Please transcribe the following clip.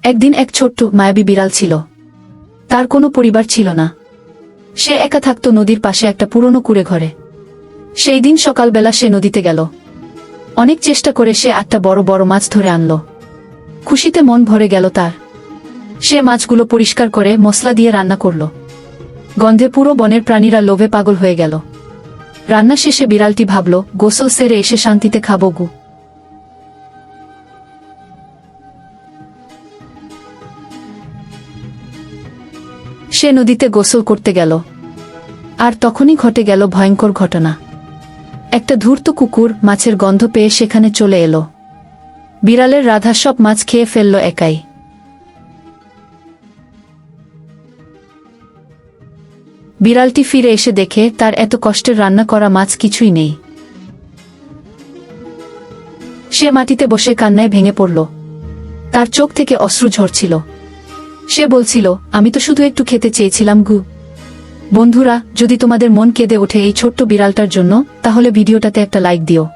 একদিন এক ছোট্ট মায়াবী বিড়াল ছিল। তার কোনো পরিবার ছিল না। সে একা থাকত নদীর পাশে একটা পুরনো কুঁড়ে ঘরে। সেই দিন সকালবেলা সে নদীতে গেল। অনেক চেষ্টা করে সে একটা বড় বড় মাছ ধরে আনল। খুশিতে মন ভরে গেল তার। সে মাছগুলো পরিষ্কার করে মশলা দিয়ে রান্না করল। গন্ধে পুরো বনের প্রাণীরা লোভে পাগল হয়ে গেল। রান্না শেষে বিড়ালটি ভাবল, গোসল সেরে এসে শান্তিতে খাবো গু। সে নদীতে গোসল করতে গেল। আর তখনই ঘটে গেল ভয়ঙ্কর ঘটনা। একটা ধূর্ত কুকুর মাছের গন্ধ পেয়ে সেখানে চলে এলো। বিড়ালের রাধা সব মাছ খেয়ে ফেলল একাই। বিড়ালটি ফিরে এসে দেখে তার এত কষ্টের রান্না করা মাছ কিছুই নেই। সে মাটিতে বসে কান্নায় ভেঙে পড়ল। তার চোখ থেকে অশ্রু ঝরছিল। সে বলছিল, আমি তো শুধু একটু খেতে চেয়েছিলাম গু। বন্ধুরা, যদি তোমাদের মন কেঁদে ওঠে এই ছোট্ট বিড়ালটার জন্য, তাহলে ভিডিওটাতে একটা লাইক দিও।